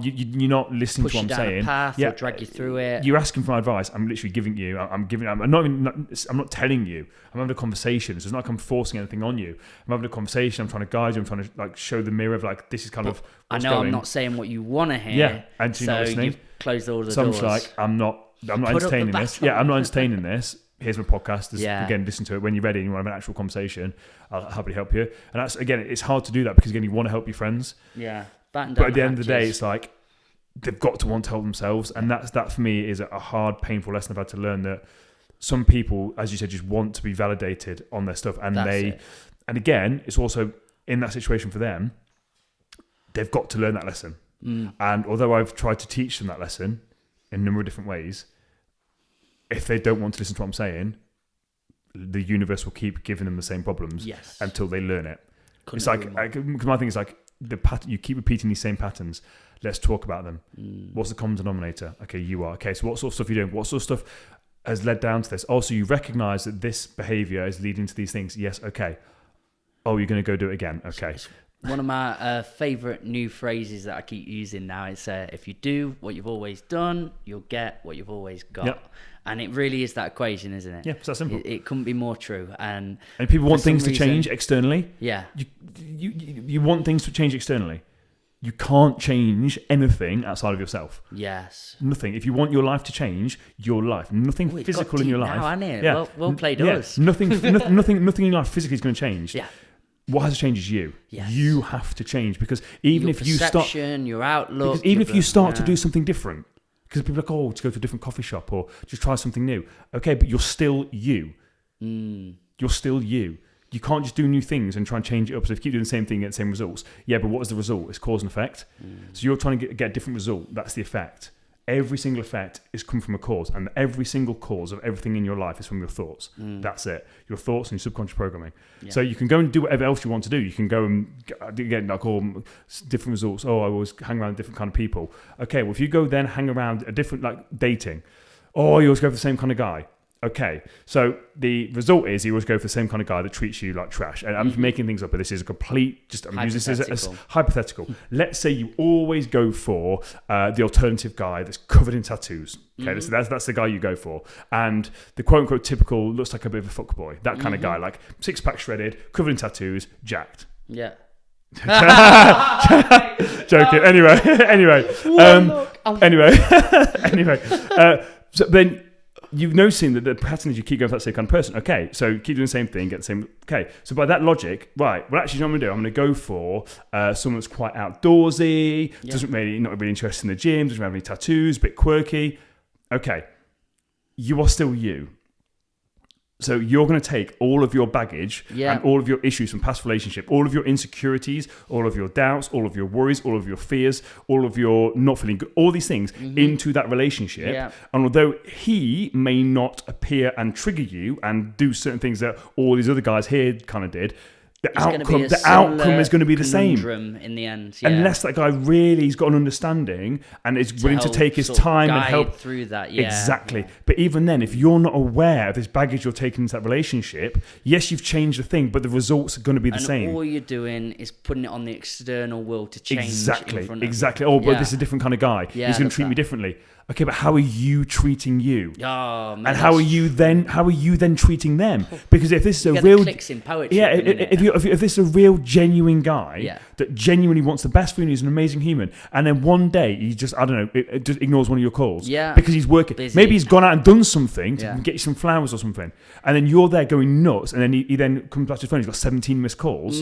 You're not listening Push to what I'm saying. Push you down a path or drag you through it. You're asking for my advice. I'm literally giving you. I'm not telling you. I'm having a conversation. So it's not like I'm forcing anything on you. I'm having a conversation. I'm trying to guide you. I'm trying to like show the mirror of like this is kind of. I know going. I'm not saying what you want to hear. Yeah, and so you're not listening. You've closed all the so doors. I'm just like I'm not entertaining this. Yeah, I'm not entertaining this. Here's my podcast. Again, listen to it when you're ready and you want to have an actual conversation. I'll happily help you. And that's again, it's hard to do that because again, you want to help your friends. Yeah, but at the end of the day, it's like. They've got to want to help themselves, and that for me is a hard, painful lesson I've had to learn. That some people, as you said, just want to be validated on their stuff, and and again, it's also in that situation for them. They've got to learn that lesson, and although I've tried to teach them that lesson in a number of different ways, if they don't want to listen to what I'm saying, the universe will keep giving them the same problems until they learn it. It's like because my thing is like the pattern. You keep repeating these same patterns. Let's talk about them. What's the common denominator? Okay, you are. Okay, so what sort of stuff are you doing? What sort of stuff has led down to this? Also, you recognize that this behavior is leading to these things. Yes, okay. Oh, you're going to go do it again. Okay. One of my favorite new phrases that I keep using now is if you do what you've always done, you'll get what you've always got. Yep. And it really is that equation, isn't it? Yeah, it's that simple. It couldn't be more true. And people want things to change externally. Yeah. You want things to change externally. You can't change anything outside of yourself. Yes. Nothing. If you want your life to change, your life. Nothing physical in your life. Now, hasn't it? Yeah. Well played us. Nothing in your life physically is going to change. Yeah. What has to change is you. Yes. You have to change because even if you start... your outlook... Because even if you start to do something different, because people are like, oh, to go to a different coffee shop or just try something new. Okay, but you're still you. You're still you. You can't just do new things and try and change it up. So if you keep doing the same thing, get the same results. Yeah, but what is the result? It's cause and effect. So you're trying to get a different result. That's the effect. Every single effect is coming from a cause. And every single cause of everything in your life is from your thoughts. That's it. Your thoughts and your subconscious programming. Yeah. So you can go and do whatever else you want to do. You can go and get like all different results. Oh, I always hang around different kind of people. Okay, well, if you go then hang around a different, like dating. Oh, you always go for the same kind of guy. Okay, so the result is you always go for the same kind of guy that treats you like trash. And I'm making things up, but this is a complete, I'm using this as hypothetical. Let's say you always go for the alternative guy that's covered in tattoos. Okay, so that's the guy you go for. And the quote-unquote typical looks like a bit of a fuckboy. That kind of guy, like six-pack shredded, covered in tattoos, jacked. Yeah. Joking. Anyway. So then... You've noticing that the pattern is you keep going for that same kind of person. Okay, so keep doing the same thing, get the same... Okay, so by that logic, right, well, actually, you know what I'm going to do? I'm going to go for someone that's quite outdoorsy, not really interested in the gym, doesn't have any tattoos, a bit quirky. Okay, you are still you. So you're going to take all of your baggage Yeah. and all of your issues from past relationship, all of your insecurities, all of your doubts, all of your worries, all of your fears, all of your not feeling good, all these things into that relationship. Yeah. And although he may not appear and trigger you and do certain things that all these other guys here kind of did, the outcome is going to be the same. In the end, yeah. Unless that guy really has got an understanding and is willing to take his time and help through that. Yeah. Exactly. But even then, if you're not aware of this baggage you're taking into that relationship, yes, you've changed the thing, but the results are going to be the same. All you're doing is putting it on the external world to change. Exactly. In front of you. Oh, but this is a different kind of guy. Yeah, He's going to treat me differently. Okay, but how are you treating you? Oh, man, and how are you then treating them? Because if this is a real clicks in poetry, yeah, if this is a real genuine guy that genuinely wants the best for you, he's an amazing human, and then one day he just it just ignores one of your calls, because he's working. Busy. Maybe he's gone out and done something to get you some flowers or something, and then you're there going nuts, and then he then comes back to his phone. He's got 17 missed calls.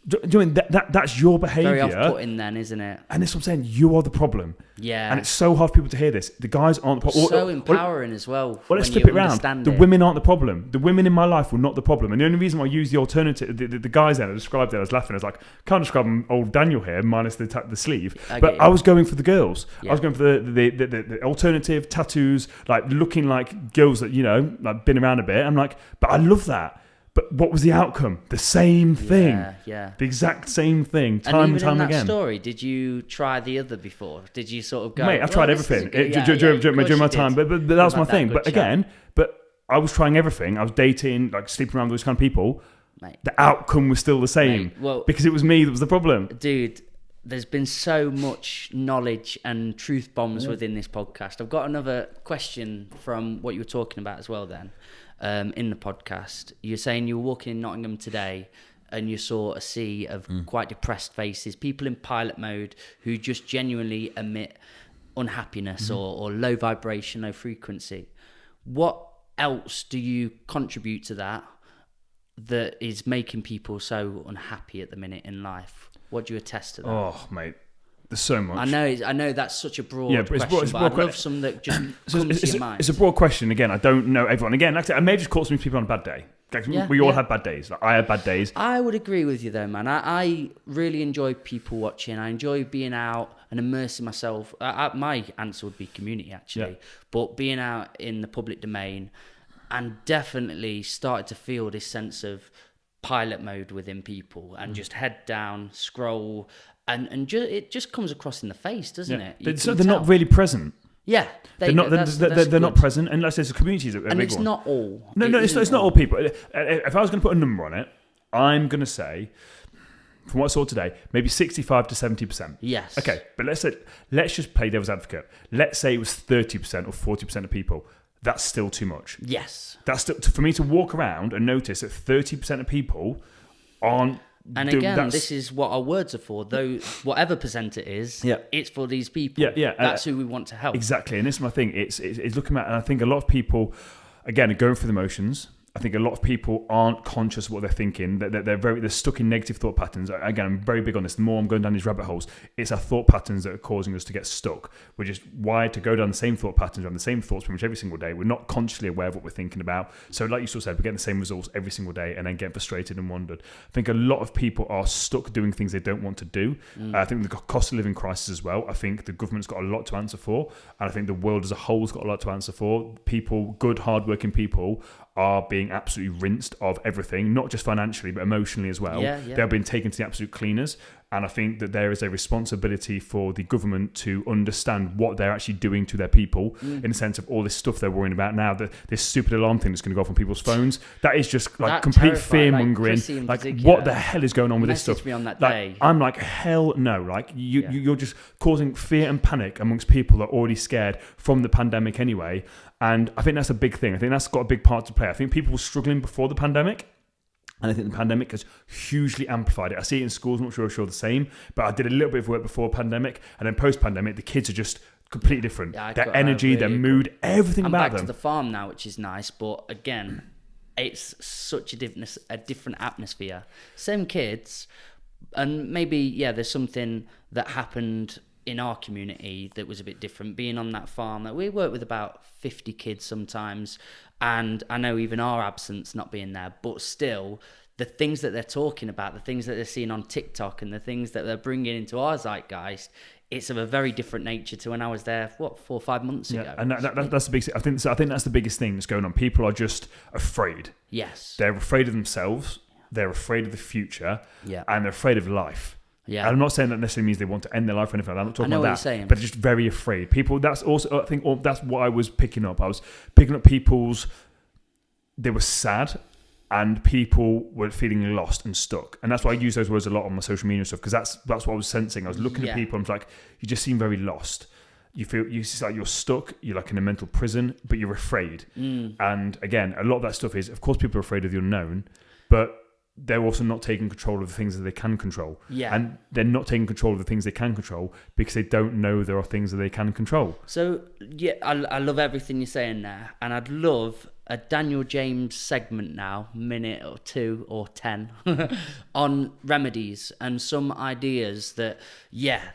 Do you know that's your behaviour? Very off-putting then, isn't it? And that's what I'm saying. You are the problem. Yeah. And it's so hard for people to hear this. The guys aren't the problem. So empowering as well. Well, let's flip it around. The women aren't the problem. The women in my life were not the problem. And the only reason why I use the alternative, the guys there, I described it, I was laughing. I was like, can't describe old Daniel here, minus the sleeve. But I was going for the girls. Yeah. I was going for the alternative tattoos, like looking like girls that, like been around a bit. I'm like, but I love that. But what was the outcome? The same thing. Yeah. The exact same thing, time and time in that again. Story, did you try the other before? Did you sort of go... Mate, I've tried everything during my time, but that was my thing. But again, I was trying everything. I was dating, like sleeping around with those kind of people. Mate, the outcome was still the same. Mate, because it was me that was the problem. Dude, there's been so much knowledge and truth bombs within this podcast. I've got another question from what you were talking about as well then. In the podcast, you're saying you were walking in Nottingham today and you saw a sea of quite depressed faces, people in pilot mode who just genuinely emit unhappiness or low vibration, low frequency. What else do you contribute to that is making people so unhappy at the minute in life? What do you attest to that? Oh, mate. There's so much. I know that's such a broad question, but I'd love some that just comes to your mind. It's a broad question. Again, I don't know everyone. Again, like I said, I may have just caught some people on a bad day. We all had bad days. Like, I had bad days. I would agree with you though, man. I really enjoy people watching. I enjoy being out and immersing myself. My answer would be community, actually. But being out in the public domain and definitely started to feel this sense of pilot mode within people and just head down, scroll... And it just comes across in the face, doesn't it? So they're not really present. Yeah, they're not present unless there's a community. And it's not all. No, it's not all people. If I was going to put a number on it, I'm going to say, from what I saw today, maybe 65 to 70%. Yes. Okay, but let's just play devil's advocate. Let's say it was 30% or 40% of people. That's still too much. Yes. That's still, for me to walk around and notice that 30% of people aren't. And again, this is what our words are for. Though whatever percent it is, it's for these people. Yeah. That's who we want to help. Exactly, and this is my thing. It's looking at, and I think a lot of people, again, are going through the motions. I think a lot of people aren't conscious of what they're thinking. They're stuck in negative thought patterns. Again, I'm very big on this. The more I'm going down these rabbit holes, it's our thought patterns that are causing us to get stuck. We're just wired to go down the same thought patterns, on the same thoughts pretty much every single day. We're not consciously aware of what we're thinking about. So like you still said, we're getting the same results every single day and then getting frustrated and wondered. I think a lot of people are stuck doing things they don't want to do. I think the cost of living crisis as well. I think the government's got a lot to answer for. And I think the world as a whole has got a lot to answer for. People, good, hardworking people, are being absolutely rinsed of everything, not just financially, but emotionally as well. They're being taken to the absolute cleaners. And I think that there is a responsibility for the government to understand what they're actually doing to their people in the sense of all this stuff they're worrying about now, that this stupid alarm thing that's going to go off on people's phones. That is just like complete fear-mongering. Like what the hell is going on with this stuff? Me on that like, day. I'm like, hell no. Like you're just causing fear and panic amongst people that are already scared from the pandemic anyway. And I think that's a big thing. I think that's got a big part to play. I think people were struggling before the pandemic. And I think the pandemic has hugely amplified it. I see it in schools, I'm not sure the same, but I did a little bit of work before pandemic, and then post-pandemic, the kids are just completely different. Their energy, their mood, everything about them. I'm back to the farm now, which is nice, but again, it's such a different atmosphere. Same kids, and maybe, there's something that happened in our community that was a bit different. Being on that farm, that we work with about 50 kids sometimes, and I know even our absence not being there, but still the things that they're talking about, the things that they're seeing on TikTok, and the things that they're bringing into our zeitgeist, it's of a very different nature to when I was there, 4 or 5 months ago. And that's the big. I think that's the biggest thing that's going on. People are just afraid. Yes, they're afraid of themselves. They're afraid of the future. Yeah, and they're afraid of life. Yeah, and I'm not saying that necessarily means they want to end their life or anything like that. I'm not talking about that. Saying. But they're just very afraid. People. That's also, I think, that's what I was picking up. I was picking up people's. They were sad. And people were feeling lost and stuck, and that's why I use those words a lot on my social media stuff, because that's what I was sensing. I was looking at people, and I was like, "You just seem very lost. It's like you're stuck. You're like in a mental prison, but you're afraid." And again, a lot of that stuff is, of course, people are afraid of the unknown, but they're also not taking control of the things that they can control. Yeah, and they're not taking control of the things they can control because they don't know there are things that they can control. So yeah, I love everything you're saying there, and I'd love a Daniel James segment now, minute or 2 or 10, on remedies and some ideas that,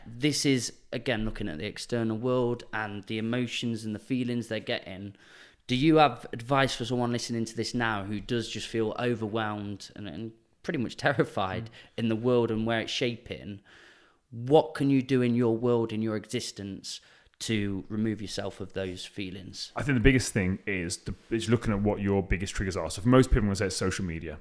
this is, again, looking at the external world and the emotions and the feelings they're getting. Do you have advice for someone listening to this now who does just feel overwhelmed and pretty much terrified in the world and where it's shaping? What can you do in your world, in your existence, to remove yourself of those feelings? I think the biggest thing is looking at what your biggest triggers are. So for most people, I'm going to say it's social media.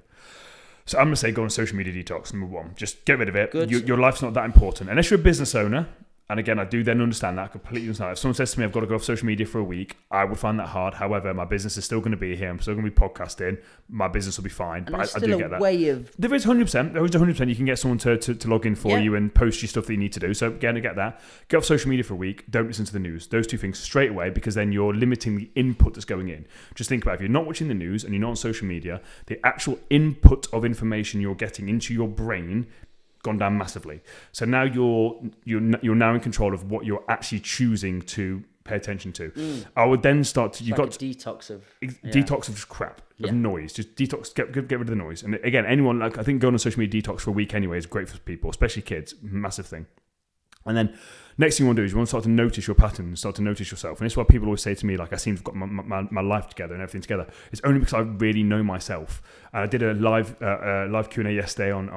So I'm going to say go on social media detox, number 1. Just get rid of it. Your life's not that important. Unless you're a business owner, and again, I do then understand that. I completely understand that. If someone says to me, I've got to go off social media for a week, I would find that hard. However, my business is still going to be here. I'm still going to be podcasting. My business will be fine. And but I do get that. There is 100%. There is 100%. You can get someone to log in for you and post you stuff that you need to do. So again, I get that. Get off social media for a week. Don't listen to the news. Those 2 things straight away, because then you're limiting the input that's going in. Just think about it. If you're not watching the news and you're not on social media, the actual input of information you're getting into your brain gone down massively. So now you're now in control of what you're actually choosing to pay attention to. I would then start to detox of just crap, of noise. Just detox, get rid of the noise. And again, anyone, like, I think going on social media detox for a week anyway is great for people, especially kids. Massive thing. And then next thing you want to do is you want to start to notice your patterns, start to notice yourself. And it's why people always say to me, like, I seem to have got my life together and everything together. It's only because I really know myself. I did a live Q&A yesterday on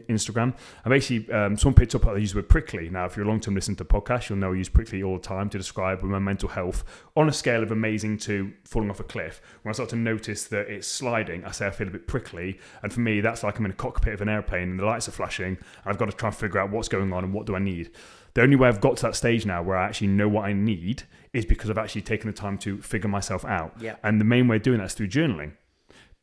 Instagram. I basically, someone picked up, I use the word prickly. Now, if you're a long-term listener to podcasts, you'll know I use prickly all the time to describe my mental health on a scale of amazing to falling off a cliff. When I start to notice that it's sliding, I say I feel a bit prickly. And for me, that's like I'm in a cockpit of an airplane and the lights are flashing. And I've got to try and figure out what's going on and what do I need. The only way I've got to that stage now where I actually know what I need is because I've actually taken the time to figure myself out. Yeah. And the main way of doing that is through journaling.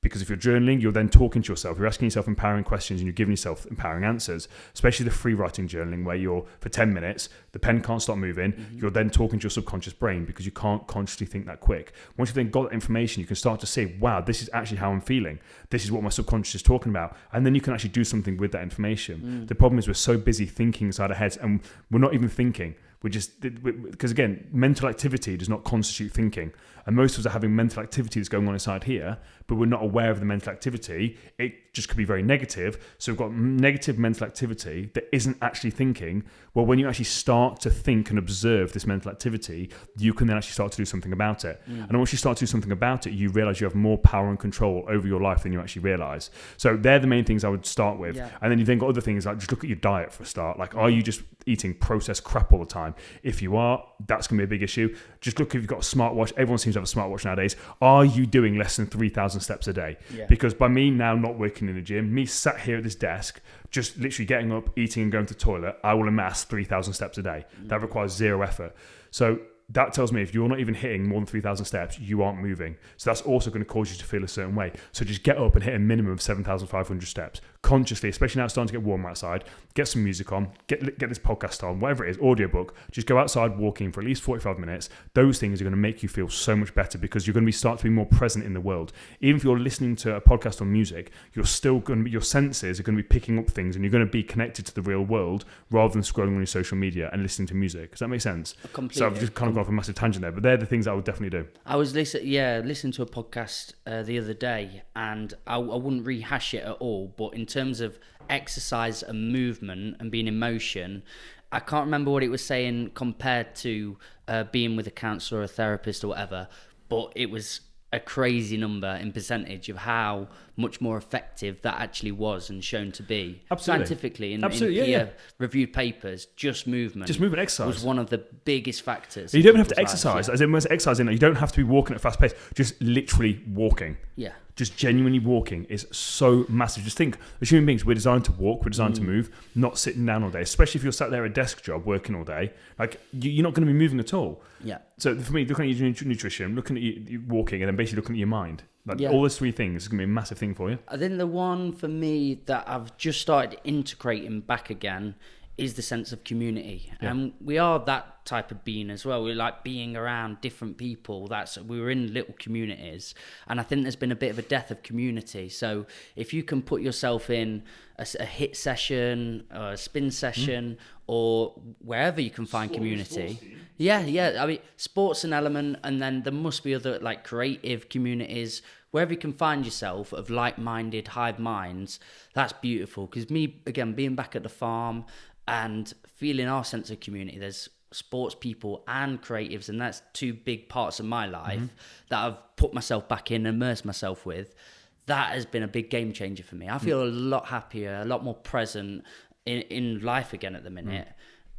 Because if you're journaling, you're then talking to yourself. You're asking yourself empowering questions and you're giving yourself empowering answers, especially the free writing journaling where you're, for 10 minutes, the pen can't stop moving. Mm-hmm. You're then talking to your subconscious brain because you can't consciously think that quick. Once you've then got that information, you can start to say, wow, this is actually how I'm feeling. This is what my subconscious is talking about. And then you can actually do something with that information. The problem is we're so busy thinking inside our heads and we're not even thinking. Because again, mental activity does not constitute thinking. And most of us are having mental activity that's going on inside here, but we're not aware of the mental activity. It just could be very negative. So we've got negative mental activity that isn't actually thinking. Well, when you actually start to think and observe this mental activity, you can then actually start to do something about it. And once you start to do something about it, you realize you have more power and control over your life than you actually realize. So they're the main things I would start with. Yeah. And then you've then got other things like just look at your diet for a start. Like, are you just eating processed crap all the time? If you are, that's going to be a big issue. Just look if you've got a smartwatch. Everyone seems to have a smartwatch nowadays. Are you doing less than 3,000 steps a day? Yeah. Because by me now not working in the gym, me sat here at this desk, just literally getting up, eating and going to the toilet, I will amass 3,000 steps a day. That requires zero effort. So that tells me if you're not even hitting more than 3,000 steps, you aren't moving. So that's also going to cause you to feel a certain way. So just get up and hit a minimum of 7,500 steps consciously, especially now it's starting to get warm outside. Get some music on, get this podcast on, whatever it is, audiobook. Just go outside walking for at least 45 minutes. Those things are going to make you feel so much better because you're going to start to be more present in the world. Even if you're listening to a podcast on music, you're still going to be, your senses are going to be picking up things and you're going to be connected to the real world rather than scrolling on your social media and listening to music. Does that make sense? Completely. So I've just kind of gone off a massive tangent there, but they're the things I would definitely do. I was listening to a podcast the other day, and I wouldn't rehash it at all, but in terms of exercise and movement and being in motion, I can't remember what it was saying compared to being with a counsellor or a therapist or whatever, but it was a crazy number in percentage of how much more effective that actually was and shown to be. Absolutely. Scientifically in Yeah. reviewed papers. Just movement Exercise was one of the biggest factors. You don't even have to exercise. As in, when it's exercising, you don't have to be walking at a fast pace. Just literally walking. Yeah. Just genuinely walking is so massive. Just think, as human beings, we're designed to walk, we're designed to move, not sitting down all day. Especially if you're sat there at a desk job working all day, like you're not going to be moving at all. Yeah. So for me, looking at your nutrition, looking at you walking, and then basically looking at your mind, like all those three things is going to be a massive thing for you. I think the one for me that I've just started integrating back again is the sense of community. And we are that type of being as well. We like being around different people. We were in little communities, and I think there's been a bit of a death of community. So if you can put yourself in a HIIT session or a spin session or wherever you can find community. I mean, sports an element, and then there must be other like creative communities. Wherever you can find yourself of like-minded hive minds, that's beautiful. Because me, again, being back at the farm and feeling our sense of community, there's sports people and creatives, and that's two big parts of my life that I've put myself back in, immersed myself with. That has been a big game changer for me. I feel a lot happier, a lot more present in life again at the minute.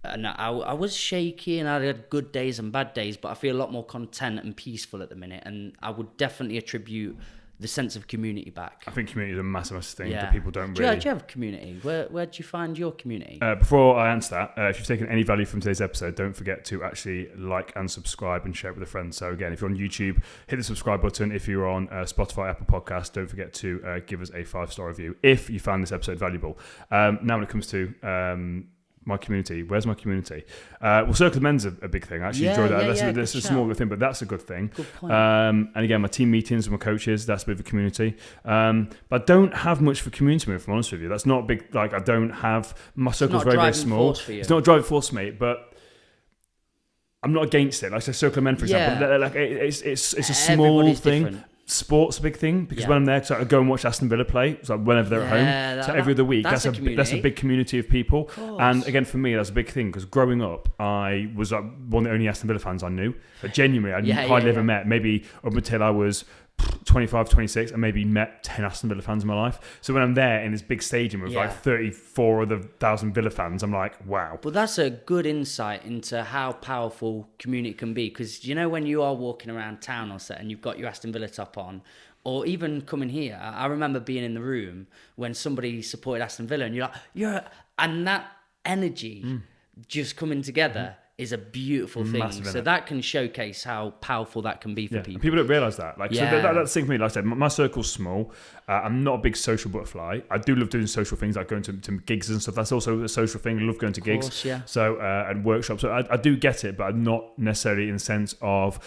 And I was shaky and I had good days and bad days, but I feel a lot more content and peaceful at the minute. And I would definitely attribute the sense of community back. I think community is a massive thing that people don't Do really... you have community? Where do you find your community? Before I answer that, if you've taken any value from today's episode, don't forget to actually like and subscribe and share it with a friend. So again, if you're on YouTube, hit the subscribe button. If you're on Spotify, Apple Podcasts, don't forget to give us a 5-star review if you found this episode valuable. Now when it comes to... my community. Where's my community? Well, Circle of Men's a big thing. I actually enjoy that. That's a smaller thing, but that's a good thing. Good point. And again, my team meetings with my coaches, that's a bit of a community. But I don't have much for community, if I'm honest with you. That's not big. Like, I don't have... My circle's very, very small. It's not a driving force, mate, but I'm not against it. Like, say, Circle of Men, for example. Like, it's a small thing. Different. Sport's a big thing because when I'm there, so I go and watch Aston Villa play. So whenever they're at home, so every other week, that's a big community of people. And again, for me, that's a big thing because growing up, I was one of the only Aston Villa fans I knew. But genuinely, I hardly ever met. Maybe up until I was 25, 26, and maybe met 10 Aston Villa fans in my life. So when I'm there in this big stadium with like 34 other thousand Villa fans, I'm like, wow. But that's a good insight into how powerful community can be. Because you know, when you are walking around town or set and you've got your Aston Villa top on, or even coming here, I remember being in the room when somebody supported Aston Villa, and you're like, and that energy just coming together. Is a beautiful thing. Massive, so that can showcase how powerful that can be for people. And people don't realise that. Like, so that's the thing for me. Like I said, my circle's small. I'm not a big social butterfly. I do love doing social things, like going to gigs and stuff. That's also a social thing. I love going to gigs. So and workshops. So I do get it, but I'm not necessarily in the sense of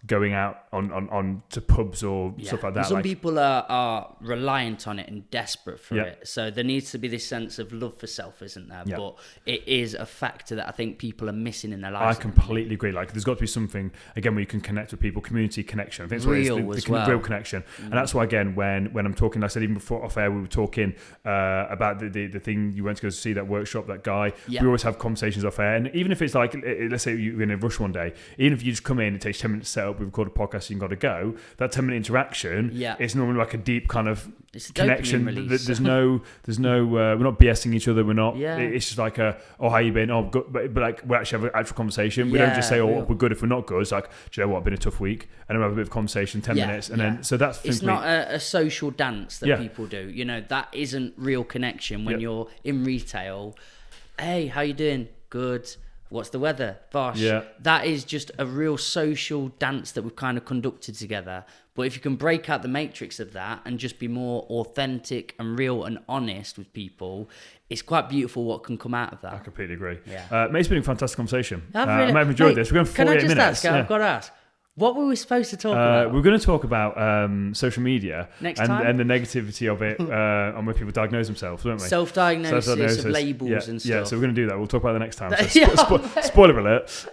going out on to pubs or stuff like that. Some people are reliant on it and desperate for it. So there needs to be this sense of love for self, isn't there? But it is a factor that I think people are missing in their lives. I completely agree. Like, there's got to be something again where you can connect with people, community connection. I think it's real connection, and that's why again when I'm talking, like I said even before off air, we were talking about the thing you went to go see, that workshop, that guy. We always have conversations off air, and even if it's like, let's say you're in a rush one day, even if you just come in, it takes 10 minutes to set up, we record a podcast, you got to go. That 10-minute interaction, it's normally like a deep kind of connection. There's no we're not BSing each other. We're not. It's just like how you been? Oh, good. But like, we actually have an actual conversation. We don't just say, oh, we're good if we're not good. It's like, do you know what? It's been a tough week, and then we have a bit of conversation, 10 minutes, and then so that's. It's not a social dance that people do. You know, that isn't real connection when you're in retail. Hey, how you doing? Good. What's the weather? Bosh. That is just a real social dance that we've kind of conducted together. But if you can break out the matrix of that and just be more authentic and real and honest with people, it's quite beautiful what can come out of that. I completely agree. Mate, it's been a fantastic conversation. I might have enjoyed this. We're going for 48 minutes. I've got to ask. What were we supposed to talk about? We're going to talk about social media Next time? and the negativity of it on where people diaggnose themselves, don't we? Self-diagnosis of labels and stuff. Yeah, so we're going to do that. We'll talk about it the next time. So spoiler alert.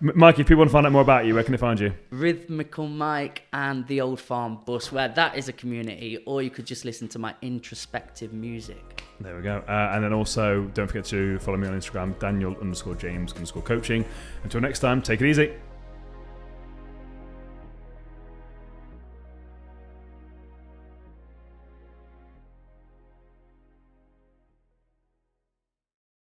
Mikey, if people want to find out more about you, where can they find you? Rhythmical Mike and the Old Farm Bus, where that is a community, or you could just listen to my introspective music. There we go. And then also, don't forget to follow me on Instagram, Daniel_James_coaching. Until next time, take it easy.